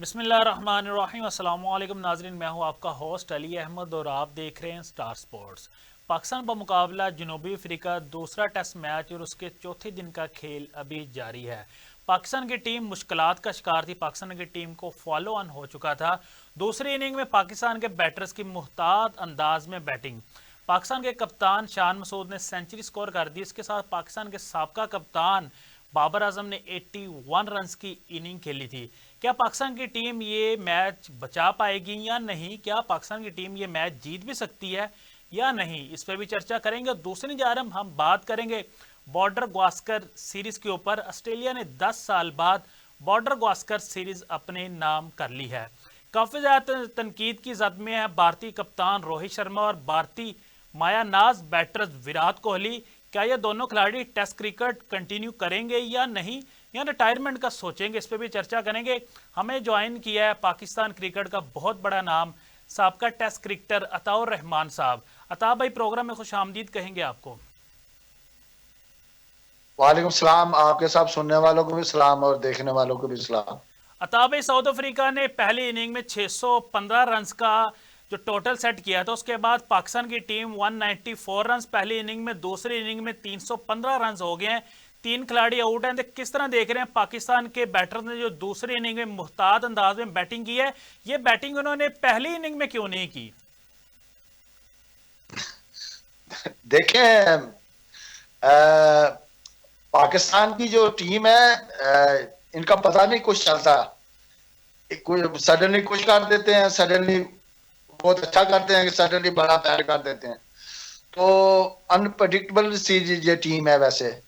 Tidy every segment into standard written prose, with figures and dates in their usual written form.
बिस्मिल्लाहिर्रहमानिर्रहीम। अस्सलाम वालेकुम नाजरीन, मैं हूं आपका होस्ट अली अहमद और आप देख रहे हैं स्टार स्पोर्ट्स। पाकिस्तान का मुकाबला जनूबी अफ्रीका दूसरा टेस्ट मैच और उसके चौथे दिन का खेल अभी जारी है। पाकिस्तान की टीम मुश्किलात का शिकार थी। पाकिस्तान की टीम को फॉलो ऑन हो चुका था। दूसरी इनिंग में पाकिस्तान के बैटर्स की मुहतात अंदाज में बैटिंग। पाकिस्तान के कप्तान शान मसूद ने सेंचुरी स्कोर कर दी। इसके साथ पाकिस्तान के साबका कप्तान बाबर आजम ने 81 रन्स की इनिंग खेली थी। क्या पाकिस्तान की टीम ये मैच बचा पाएगी या नहीं? क्या पाकिस्तान की टीम ये मैच जीत भी सकती है या नहीं? इस पर भी चर्चा करेंगे। दूसरी जानब हम बात करेंगे बॉर्डर गावस्कर सीरीज के ऊपर। ऑस्ट्रेलिया ने 10 साल बाद बॉर्डर गावस्कर सीरीज अपने नाम कर ली है। काफ़ी ज़्यादा तनकीद की जद में है भारतीय कप्तान रोहित शर्मा और भारतीय मायानाज बैटर्स विराट कोहली। क्या ये दोनों खिलाड़ी टेस्ट क्रिकेट कंटिन्यू करेंगे या नहीं, या रिटायरमेंट का सोचेंगे? इस पर भी चर्चा करेंगे। हमें ज्वाइन किया है पाकिस्तान क्रिकेट का बहुत बड़ा नाम साबका टेस्ट क्रिकेटर अताउर रहमान साहब। अता भाई, प्रोग्राम में खुश आमदीद कहेंगे आपको। वालेकुम सलाम। आपके साथ सुनने वालों को भी सलाम और देखने वालों को भी सलाम। अता भाई, साउथ अफ्रीका ने पहली इनिंग में 615 रन्स का जो टोटल सेट किया था, उसके बाद पाकिस्तान की टीम 194 रन्स पहली इनिंग में, दूसरी इनिंग में 315 रन्स हो गए हैं। तीन खिलाड़ी आउट हैं। किस तरह देख रहे हैं पाकिस्तान के बैटर ने जो दूसरी इनिंग में मुहतात अंदाज में बैटिंग की है? ये बैटिंग उन्होंने पहली इनिंग में क्यों नहीं की? देखें, पाकिस्तान की जो टीम है, इनका पता नहीं कुछ चलता। सडनली कुछ कर देते हैं, सडनली बहुत अच्छा करते हैं, सडनली बड़ा पैर कर देते हैं। तो अनप्रडिक्टेबल सी ये टीम है। वैसे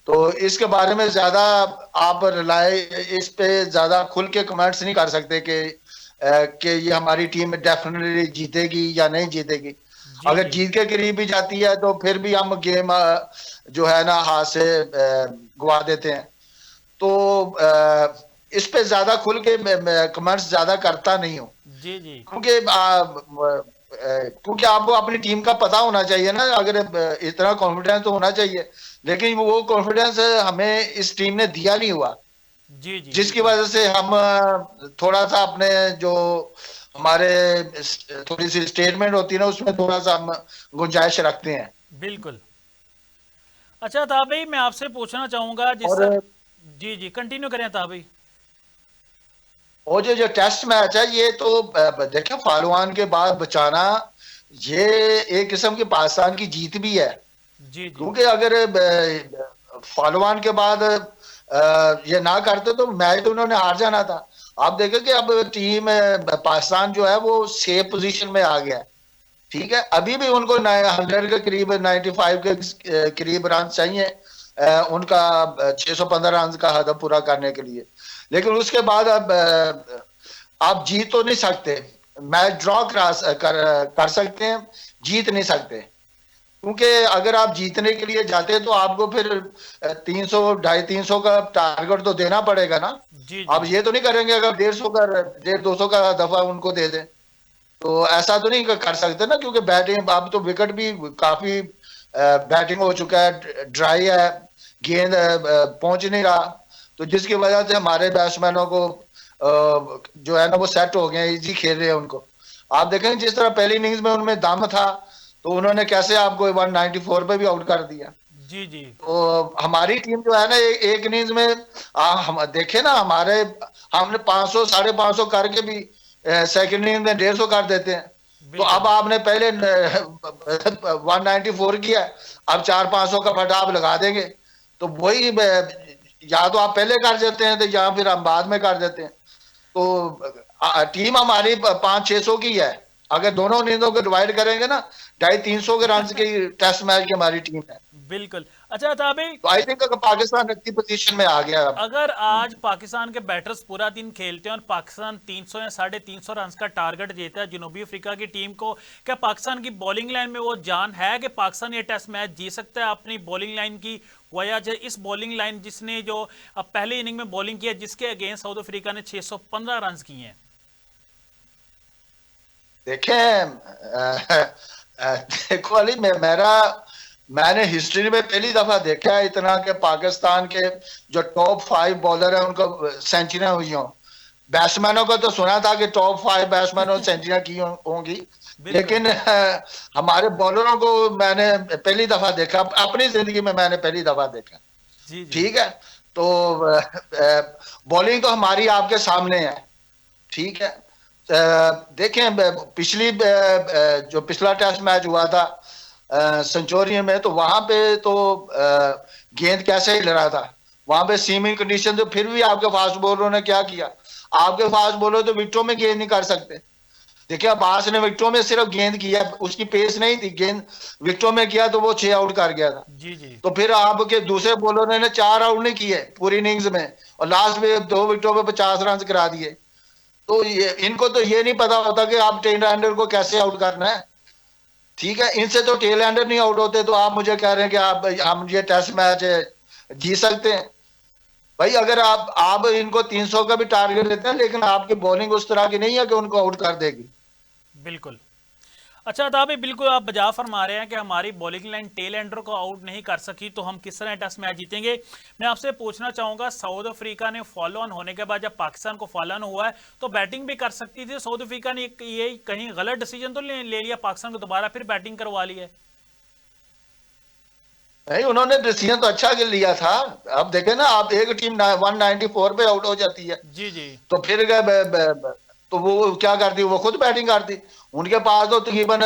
तो इसके बारे में ज्यादा आप रिलाय इस पे ज्यादा खुल के कमेंट्स नहीं कर सकते कि ये हमारी टीम डेफिनेटली जीतेगी या नहीं जीतेगी। जी अगर जी। जीत के करीब भी जाती है तो फिर भी हम गेम जो है ना हाथ से गवा देते हैं। तो इस पे ज्यादा खुल के कमेंट्स ज्यादा करता नहीं हूँ। जी जी। क्योंकि आपको अपनी टीम का पता होना चाहिए ना। अगर इतना कॉन्फिडेंस तो होना चाहिए, लेकिन वो कॉन्फिडेंस हमें इस टीम ने दिया नहीं हुआ, जी जी, जिसकी बिल्कुल। वजह से हम थोड़ा सा अपने जो हमारे थोड़ी सी स्टेटमेंट होती है ना, उसमें थोड़ा सा हम गुंजाइश रखते हैं। बिल्कुल। अच्छा था भाई, मैं आपसे पूछना चाहूंगा जिस और जी जी, कंटिन्यू करें था भाई। जो जो टेस्ट मैच है ये तो देखें, फालवान के बाद बचाना ये एक किस्म की पाकिस्तान की जीत भी है। जी जी। क्योंकि अगर फालवान के बाद ये ना करते तो मैच तो उन्होंने हार जाना था। आप देखें कि अब टीम पाकिस्तान जो है वो सेफ पोजीशन में आ गया है। ठीक है, अभी भी उनको 100 के करीब 95 के करीब रन चाहिए उनका 615 रन का हदफ पूरा करने के लिए। लेकिन उसके बाद अब आप जीत तो नहीं सकते। मैच ड्रॉ कर सकते हैं, जीत नहीं सकते। क्योंकि अगर आप जीतने के लिए जाते तो आपको फिर 300 250 का टारगेट तो देना पड़ेगा ना। जी आप जी। ये तो नहीं करेंगे अगर 150 का 150 200 का दफा उनको दे दें। तो ऐसा तो नहीं कर सकते ना, क्योंकि बैटिंग अब तो विकेट भी काफी बैटिंग हो चुका है, ड्राई है, गेंद पहुंच नहीं रहा। तो जिसकी वजह से हमारे बैट्समैनों को जो है ना वो सेट हो गए, इजी खेल रहे हैं उनको। आप देखेंगे जिस तरह पहली इनिंग्स में उनमें दम था, तो उन्होंने कैसे आपको 194 पे भी आउट कर दिया। जी जी। तो हमारी टीम जो है ना एक इनिंग्स में हम देखे ना, हमने 500 550 करके भी सेकंड इनिंग में 150 कर देते हैं। तो अब बिल्कुल। आपने पहले 194 किया, अब 400 500 का फटा आप लगा देंगे। तो वही या तो आप पहले कर देते हैं तो या फिर हम बाद में कर देते हैं। तो टीम हमारी 500 600 की है। अगर दोनों इनिंगों को डिवाइड करेंगे ना, 250 300 के रन की टेस्ट मैच की हमारी टीम है। बिल्कुल। अच्छा था भाई, तो आई थिंक पाकिस्तान अच्छी पोजीशन में आ गया अब। अगर आज पाकिस्तान के बैटर्स पूरा दिन खेलते हैं और पाकिस्तान 300 या 350 रन का टारगेट देता है जनूबी अफ्रीका की टीम को, क्या पाकिस्तान की बॉलिंग लाइन में वो जान है कि पाकिस्तान ये टेस्ट मैच जीत सकता है? अपनी बॉलिंग लाइन की वजह, इस बॉलिंग लाइन जिसने जो अब पहले इनिंग में बॉलिंग किया, जिसके अगेंस्ट साउथ अफ्रीका ने 615 रन किए हैं। देखें, देखो अली, मैंने हिस्ट्री में पहली दफा देखा है इतना कि पाकिस्तान के जो टॉप 5 बॉलर हैं उनको सेंचुरियां हुई हों। बैट्समैनों को तो सुना था कि टॉप 5 बैट्समैनों ने सेंचुरियां की होंगी, बिल्कुल। लेकिन हमारे बॉलरों को मैंने पहली दफा देखा, अपनी जिंदगी में मैंने पहली दफा देखा। जी जी। ठीक है, तो बॉलिंग तो हमारी आपके सामने है। ठीक है, देखें पिछली जो पिछला टेस्ट मैच हुआ था सेंचुरियन में, तो वहां पे तो गेंद कैसे हिल रहा था, वहां पे सीमिंग कंडीशन, तो फिर भी आपके फास्ट बॉलरों ने क्या किया, आपके फास्ट बॉलर तो विकेटों में गेंद नहीं कर सकते। देखिए अब्बास ने विकेटों में सिर्फ गेंद किया, उसकी पेस नहीं थी, गेंद विकेटों में किया तो वो 6 आउट कर गया था। जी जी। तो फिर आपके दूसरे बॉलर ने 4 आउट नहीं किए पूरी इनिंग्स में, और लास्ट में 2 विकेटों पे 50 रन करा दिए। तो ये इनको तो ये नहीं पता होता कि आप टेल एंडर को कैसे आउट करना है। ठीक है, इनसे तो टेल एंडर नहीं आउट होते, तो आप मुझे कह रहे हैं कि आप हम ये टेस्ट मैच जीत सकते हैं। भाई अगर आप इनको 300 का भी टारगेट देते हैं, लेकिन आपकी बॉलिंग उस तरह की नहीं है कि उनको आउट कर देगी। बिल्कुल। अच्छा था भाई, बिल्कुल आप बजा फरमा रहे हैं कि हमारी बॉलिंग लाइन टेल एंडर को आउट नहीं कर सकी, तो हम किस तरह टेस्ट मैच जीतेंगे। मैं आपसे पूछना चाहूंगा, साउथ अफ्रीका ने फॉलो ऑन होने के बाद जब पाकिस्तान को फॉलो ऑन हुआ है तो बैटिंग भी कर सकती थी साउथ अफ्रीका ने, ये कहीं गलत डिसीजन तो ले लिया पाकिस्तान को, दोबारा फिर बैटिंग करवा ली है। नहीं, उन्होंने डिसीजन तो अच्छा लिया था। अब देखें ना, आप एक टीम 194 पे आउट हो जाती है, जी जी। तो फिर तो वो क्या करती, वो खुद बैटिंग करती। उनके पास तो तकरीबन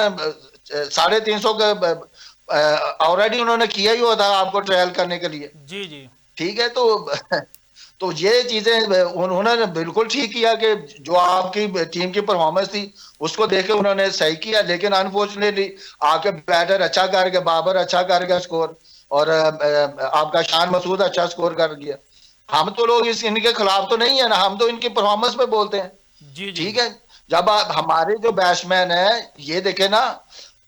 350 का ऑलरेडी उन्होंने किया ही हुआ था आपको ट्रायल करने के लिए। जी जी। ठीक है, तो ये चीजें उन्होंने बिल्कुल ठीक किया कि जो आपकी टीम की परफॉर्मेंस थी उसको देख के उन्होंने सही किया, लेकिन अनफॉर्चुनेटली आपके बैटर अच्छा कर गया, बाबर अच्छा कर गया स्कोर, और आपका शान मसूद अच्छा स्कोर कर गया। हम तो लोग इनके खिलाफ तो नहीं है ना, हम तो इनकी परफॉर्मेंस पे बोलते हैं। जी जी। ठीक है, जब आप हमारे जो बैट्समैन है, ये देखे ना,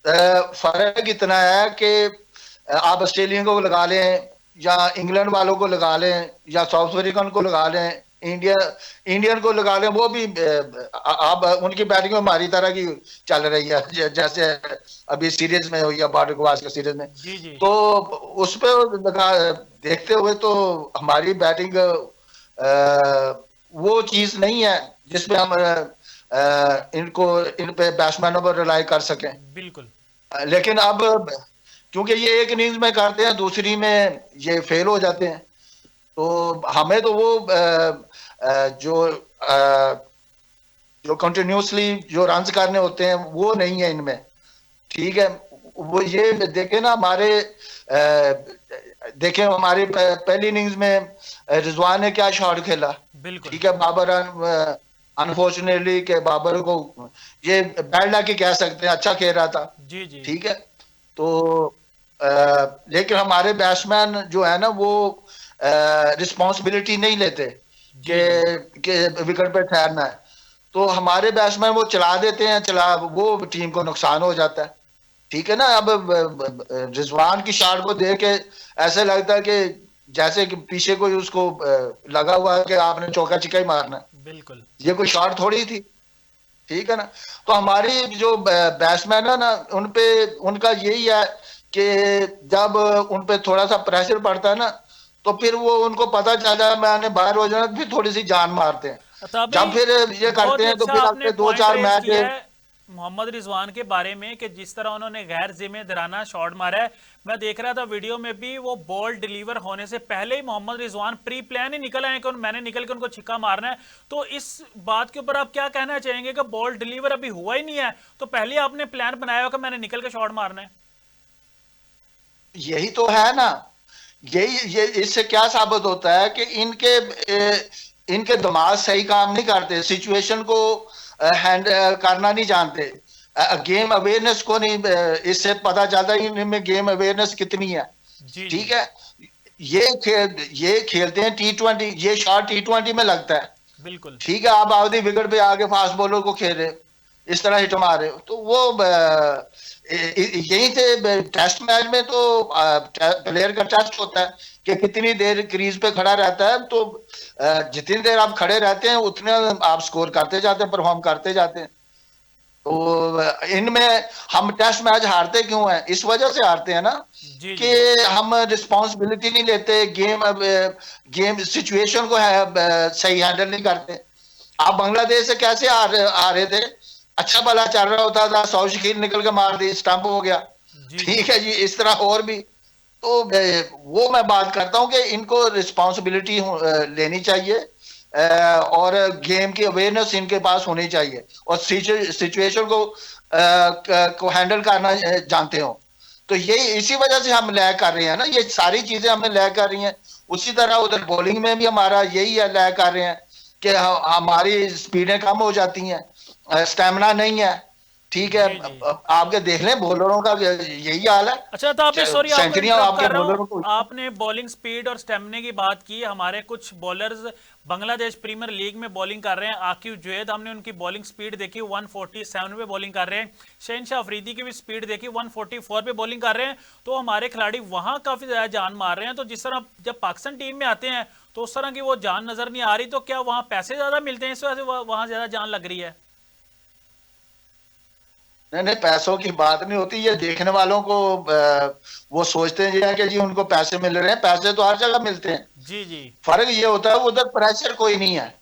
फर्क इतना है कि आप ऑस्ट्रेलियन को लगा लें या इंग्लैंड वालों को लगा लें या साउथ अफ्रीकन को लगा लें, इंडियन को लगा लें, वो भी आप उनकी बैटिंग हमारी तरह की चल रही है, जैसे अभी सीरीज में हुई है बॉर्डर गवास के सीरीज में। जी जी। तो उस पर देखते हुए तो हमारी बैटिंग वो चीज नहीं है जिसपे हम इन पे बैट्समैनों पर रिलाई कर सकें। बिल्कुल। लेकिन अब क्योंकि ये एक इनिंग्स में करते हैं, दूसरी में ये फेल हो जाते हैं, तो हमें तो वो जो कंटिन्यूसली जो रन करने होते हैं वो नहीं है इनमें। ठीक है, वो ये देखे ना हमारे देखे हमारी पहली इनिंग्स में रिजवान ने क्या शॉट खेला। बिल्कुल। ठीक है, बाबर अनफॉर्चुनेटली के बाबर को ये बैड लक ही कह सकते हैं, अच्छा खेल रहा था। जी जी। ठीक है, तो लेकिन हमारे बैट्समैन जो है ना वो रिस्पॉन्सिबिलिटी नहीं लेते जी जी। कि विकेट पे ठहरना है, तो हमारे बैट्समैन वो चला देते हैं, वो टीम को नुकसान हो जाता है। ठीक है ना, अब रिजवान की शॉट को देख के ऐसे लगता है कि जैसे कि पीछे कोई उसको लगा हुआ है कि आपने चौका चिक्का ही मारना है, बिल्कुल। ये कोई शॉट थोड़ी थी। ठीक है ना, तो हमारी जो बैट्समैन है ना, उनपे उनका यही है कि जब उनपे थोड़ा सा प्रेशर पड़ता है ना, तो फिर वो उनको पता चला मैंने बाहर हो जाना, फिर थोड़ी सी जान मारते हैं। तभी जब फिर ये बहुत करते ही हैं तो अच्छा फिर आपने अगले दो पॉइंट चार रेज मैच किया है मोहम्मद रिजवान के बारे में कि जिस तरह उन्होंने गैर जिम्मेदाराना शॉट मारा है। मैं देख रहा था वीडियो में भी, वो बॉल डिलीवर होने से पहले ही मोहम्मद रिजवान प्री प्लान ही निकल आए कि मैंने निकल के उनको छिक्का मारना है। तो इस बात के ऊपर आप क्या कहना चाहेंगे कि बॉल डिलीवर अभी हुआ ही नहीं है तो पहले आपने प्लान बनाया हो कि मैंने निकल के शॉट मारना है। यही तो है ना, ये इससे क्या साबित होता है कि इनके दिमाग सही काम नहीं करते, सिचुएशन को हैंड करना नहीं जानते, गेम अवेयरनेस को नहीं, इससे पता चलता है इनमें गेम अवेयरनेस कितनी है। जी जी। ठीक है, ये खेलते हैं T20, ये शॉट T20 में लगता है। बिल्कुल। ठीक है, आप आधी विकेट पे आगे फास्ट बॉलर को खेले, इस तरह हिट मारे, तो वो यही थे। टेस्ट मैच में तो प्लेयर का टेस्ट होता है कि कितनी देर क्रीज पे खड़ा रहता है, तो जितनी देर आप खड़े रहते हैं उतने आप स्कोर करते जाते हैं, परफॉर्म करते जाते हैं। तो इनमें हम टेस्ट मैच हारते क्यों हैं, इस वजह से हारते हैं ना जी कि जी। हम रिस्पॉन्सिबिलिटी नहीं लेते, गेम सिचुएशन को सही हैंडल नहीं करते। आप बांग्लादेश से कैसे आ रहे थे, अच्छा भला चल रहा होता था, 100 शकील निकल के मार दी, स्टंप हो गया। जी जी। ठीक है जी, इस तरह और भी। तो वो मैं बात करता हूं कि इनको रिस्पॉन्सिबिलिटी लेनी चाहिए, और गेम की अवेयरनेस इनके पास होनी चाहिए, और सिचुएशन को हैंडल करना जानते हो। तो ये इसी वजह से हम लैग कर रहे हैं ना, ये सारी चीजें हमें लैग कर रही हैं। उसी तरह उधर बॉलिंग में भी हमारा यही है, लैग कर रहे हैं कि हमारी स्पीडें कम हो जाती हैं, स्टेमिना नहीं है। ठीक है, जी जी। आपके देख लें बॉलरों का यही हाल है, अच्छा, तो आपने, सॉरी आपको सेंचुरियां इंटरप्ट आपके कर रहा बॉलरों हूँ, को। आपने बॉलिंग स्पीड और स्टेमिना की बात की। हमारे कुछ बॉलर्स बांग्लादेश प्रीमियर लीग में बॉलिंग कर रहे हैं। आकिब जुएद, हमने उनकी बॉलिंग स्पीड देखी, 147 पे बॉलिंग कर रहे हैं। शहनशाह अफरीदी की भी स्पीड देखी, 144 पे बॉलिंग कर रहे हैं। तो हमारे खिलाड़ी वहां काफी ज्यादा जान मार रहे हैं। तो जिस तरह जब पाकिस्तान टीम में आते हैं तो उस तरह की वो जान नजर नहीं आ रही। तो क्या वहां पैसे ज्यादा मिलते हैं, इस वजह से वहां ज्यादा जान लग रही है? नहीं नहीं, पैसों की बात नहीं होती, ये देखने वालों को वो सोचते हैं कि जी उनको पैसे मिल रहे हैं, पैसे तो हर जगह मिलते हैं। जी जी। फर्क ये होता है उधर प्रेशर कोई नहीं है,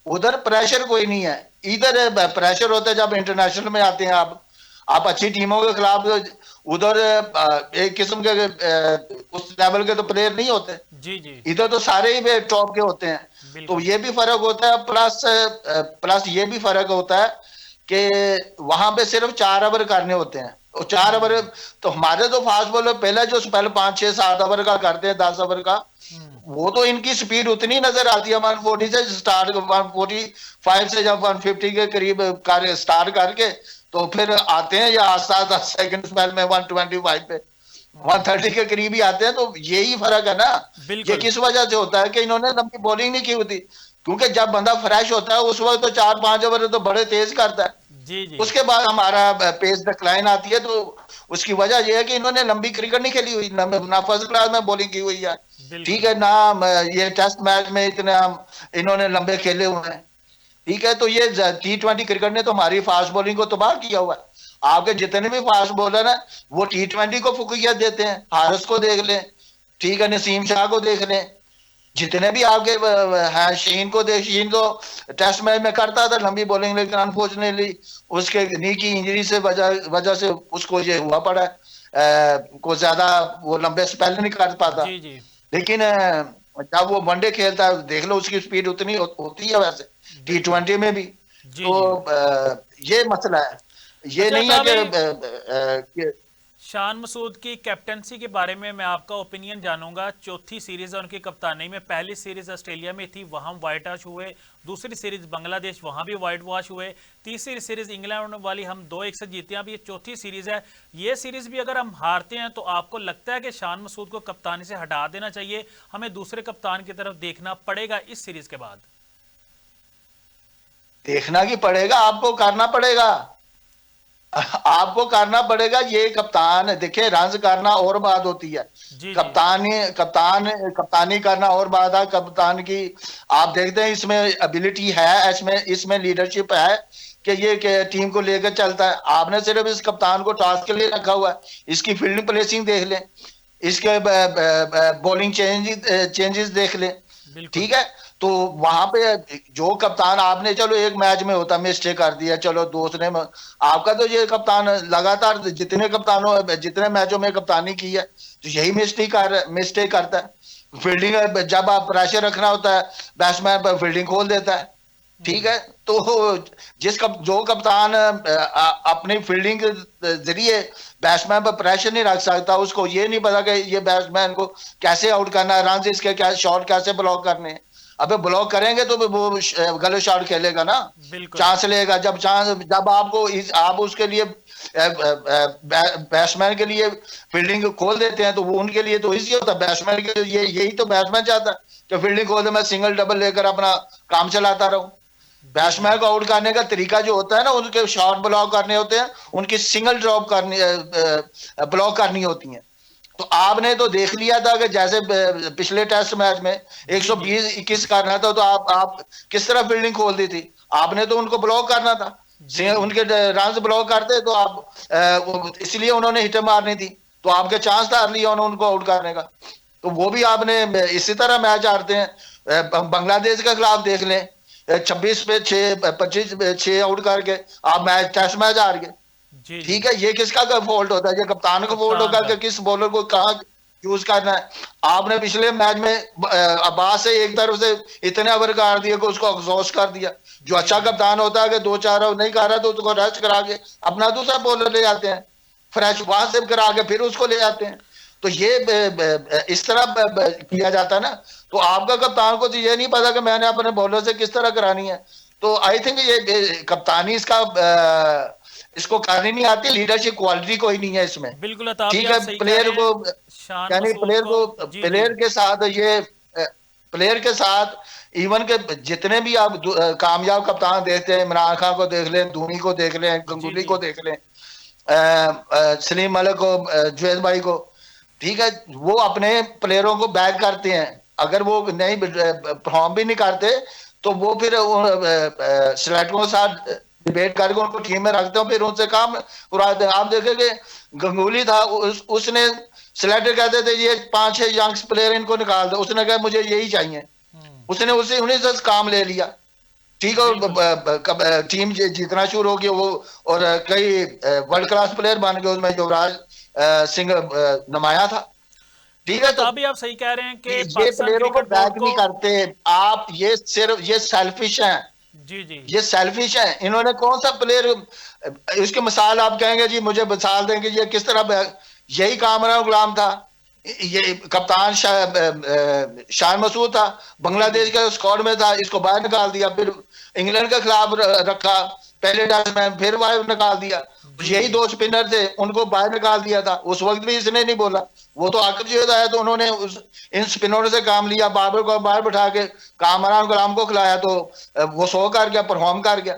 उधर प्रेशर कोई नहीं है। इधर प्रेशर होता है जब इंटरनेशनल में आते हैं आप अच्छी टीमों के खिलाफ उधर एक किस्म के उस लेवल के तो प्लेयर नहीं होते। जी जी। इधर तो सारे ही टॉप के होते हैं। तो बिल्कुल। ये भी फर्क होता है, प्लस प्लस ये भी फर्क होता है कि वहां पे सिर्फ 4 ओवर करने होते हैं, और 4 ओवर। तो हमारे तो फास्ट बॉलर पहले 5 6 7 ओवर का करते हैं, 10 ओवर का। हम्म। वो तो इनकी स्पीड उतनी नजर आती है, 140 से स्टार्ट, 145 से जब 150 के करीब स्टार्ट करके तो फिर आते हैं या 7 सेकंड स्पेल में 125 पे, 130 के करीब ही आते हैं। तो यही फर्क है ना। ये बिल्कुल। किस वजह से होता है कि इन्होंने लंबी बॉलिंग नहीं की होती, क्योंकि जब बंदा फ्रेश होता है उस वक्त तो 4 5 ओवर तो बड़े तेज करता है। जी जी। उसके बाद हमारा पेस डिक्लाइन आती है। तो उसकी वजह यह है कि इन्होंने लंबी क्रिकेट नहीं खेली हुई, ना फर्स्ट क्लास में बॉलिंग की हुई है। ठीक बिल्कुल। है ना, ये टेस्ट मैच में इतने इन्होंने लंबे खेले हुए हैं। ठीक है, तो ये T20 क्रिकेट ने तो हमारी फास्ट बॉलिंग को तबाह किया हुआ है। आपके जितने भी फास्ट बॉलर हैं वो T20 को फुकियत देते हैं। हारिस को देख लें, ठीक है, नसीम शाह को देख लें, जितने भी आपके हैं, शीन को देख, शीन तो टेस्ट मैच में करता था लंबी बॉलिंग, लेकिन अनफॉर्चुनेटली उसके नी की इंजरी से वजह से उसको ये हुआ पड़ा है, को ज्यादा वो लंबे स्पेल नहीं कर पाता। जी जी। लेकिन जब वो वनडे खेलता है देख लो उसकी स्पीड उतनी होती है वैसे, बिल्कुल। T20 में भी। जी तो जी। ये मसला है, ये अच्छा नहीं है तो अभी कि शान मसूद की कैप्टनसी के बारे में मैं आपका ओपिनियन जानूंगा। चौथी सीरीज है उनकी कप्तानी में। पहली सीरीज ऑस्ट्रेलिया में थी, वहां वाइट वॉश हुए। दूसरी सीरीज बांग्लादेश, वहां भी वाइट वॉश हुए। तीसरी सीरीज इंग्लैंड वाली हम 2-1 से जीते हैं। अब ये चौथी सीरीज है। ये सीरीज भी अगर हम हारते हैं तो आपको लगता है कि शान मसूद को कप्तानी से हटा देना चाहिए, हमें दूसरे कप्तान की तरफ देखना पड़ेगा इस सीरीज के बाद? देखना ही पड़ेगा, आपको करना पड़ेगा, आपको करना पड़ेगा। ये कप्तान देखिए, रन्स करना और बात होती है, जी जी। कप्तानी करना और बात है। कप्तान की आप देखते हैं इसमें एबिलिटी है, इसमें इसमें लीडरशिप है कि ये टीम को लेकर चलता है। आपने सिर्फ इस कप्तान को टास्क के लिए रखा हुआ है। इसकी फील्डिंग प्लेसिंग देख लें, इसके बॉलिंग चेंजेस देख लें। बिल्कुल। ठीक है, तो वहां पे जो कप्तान आपने, चलो एक मैच में होता मिस्टेक कर दिया, चलो दूसरे में आपका तो ये कप्तान लगातार जितने मैचों में कप्तानी की है तो यही मिस्टेक करता है। फील्डिंग जब आप प्रेशर रखना होता है बैट्समैन पर, फील्डिंग खोल देता है। ठीक है, तो जो कप्तान अपनी फील्डिंग के जरिए बैट्समैन पर प्रेशर नहीं रख सकता, उसको ये नहीं पता कि ये बैट्समैन को कैसे आउट करना है, रन इसके क्या शॉट कैसे ब्लॉक करने हैं। अबे ब्लॉक करेंगे तो वो गलत शॉट खेलेगा ना, बिल्कुल। चांस लेगा। जब आप उसके लिए बैट्समैन के लिए फील्डिंग खोल देते हैं तो वो उनके लिए तो इजी होता है। बैट्समैन के लिए यही तो बैट्समैन चाहता है कि फील्डिंग खोल दे, मैं सिंगल डबल लेकर अपना काम चलाता रहूं। जी जी। बैट्समैन को आउट करने का तरीका जो होता है ना, उनके शॉट ब्लॉक करने होते हैं, उनकी सिंगल ड्रॉप करनी ब्लॉक करनी होती है। तो आपने तो देख लिया था कि जैसे पिछले टेस्ट मैच में जी जी। 120-21 करना था, तो आप किस तरह फील्डिंग खोल दी थी। आपने तो उनको ब्लॉक करना था, जी जी। उनके रन ब्लॉक करते तो आप, इसलिए उन्होंने हिट मारनी थी, तो आपके चांस था लिया उनको आउट करने का। तो वो भी आपने इसी तरह मैच हारते हैं। बांग्लादेश के खिलाफ देख लें, 26 पे 6, 25 पे 6 आउट करके आप टेस्ट मैच हार गए। जी जी। ठीक है, ये किसका का फॉल्ट होता है? ये कप्तान का फॉल्ट कप्तान होगा का। कि किस बॉलर को कहाँ यूज करना है। आपने पिछले मैच में अब्बास से एक तरफ से इतने ओवर कर दिए कि उसको एग्जॉस्ट कर दिया। जो जी अच्छा जी। कप्तान होता है कि 2-4 ओवर नहीं कर रहा तो उसको रेस्ट करा के अपना दूसरा बॉलर ले जाते हैं, फ्रेश वहां से करा के फिर उसको ले जाते हैं। तो ये इस तरह किया जाता है ना। तो आपका कप्तान को तो ये नहीं पता कि मैंने अपने बॉलर से किस तरह करानी है। तो आई थिंक ये कप्तानी इसका इसको करनी नहीं आती, लीडरशिप क्वालिटी कोई नहीं है इसमें। बिल्कुल अताब भी ठीक आप है, सही कह प्लेयर रहे को हैं। शान यानी मसूद को। जी जी। प्लेयर के साथ ये प्लेयर के साथ इवन के जितने भी आप कामयाब कप्तान देखते हैं, इमरान खान को देख लें, धोनी को देख लें, जी गंगुली जी। को देख लें, सलीम मलिक को, जुवेद भाई को, ठीक है, वो अपने प्लेयरों को बैक करते हैं। अगर वो नहीं परफॉर्म भी नहीं करते तो वो फिर सिलेक्टरों के साथ डिबेट करके उनको टीम में रखते हैं, फिर उनसे काम उड़ाते हैं। आप देखेंगे गंगुली था, उसने सिलेक्टर कहते थे ये 5-6 यंग्स प्लेयर इनको निकाल दो, उसने कहा मुझे यही चाहिए, उसने उसे उन्हीं से काम ले लिया। ठीक है, बिल्कुल। और टीम जीतना शुरू हो गया वो, और कई वर्ल्ड क्लास प्लेयर बन गए, उसमें युवराज सिंह नुमाया था। ठीक बिल्कुल है, तो अताब भी आप सही कह रहे हैं कि ये पाकिस्तान प्लेयरों को क्रिकेट बोर्ड बैक को। नहीं करते आप, ये सिर्फ ये सेल्फिश हैं, जी जी। ये सेल्फिश है। इन्होंने कौन सा प्लेयर, इसकी मिसाल आप कहेंगे जी, मुझे मिसाल देंगे ये किस तरह, यही कामरान गुलाम था, ये कप्तान शान मसूद था, जी जी। बांग्लादेश के स्क्वाड में था, इसको बाहर निकाल दिया, फिर इंग्लैंड के खिलाफ रखा पहले टेस्ट में, फिर बाहर निकाल दिया। जी यही जी। 2 स्पिनर थे, उनको बाहर निकाल दिया था, उस वक्त भी इसने नहीं बोला। वो तो आकिब जी आया तो उन्होंने इन स्पिनरों से काम लिया, बाबर को बाहर बिठा के कामरान गुलाम को खिलाया, तो वो 100 कर गया, परफॉर्म कर गया।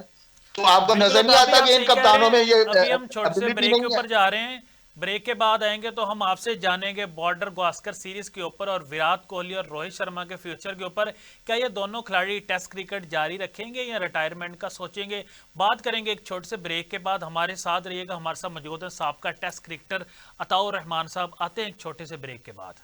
तो आपको बिल्कुल नजर नहीं अताब भी आता आप कि इन सही कह रहे कप्तानों में हैं। ये अभी हम छोटे से एबिलिटी ब्रेक के नहीं है। ऊपर जा रहे हैं। ब्रेक के बाद आएंगे तो हम आपसे जानेंगे बॉर्डर गावस्कर सीरीज के ऊपर और विराट कोहली और रोहित शर्मा के फ्यूचर के ऊपर। क्या ये दोनों खिलाड़ी टेस्ट क्रिकेट जारी रखेंगे या रिटायरमेंट का सोचेंगे? बात करेंगे एक छोटे से ब्रेक के बाद। हमारे साथ रहिएगा, हमारे साथ मौजूद है साहब का टेस्ट क्रिकेटर अताउर रहमान साहब। आते हैं एक छोटे से ब्रेक के बाद।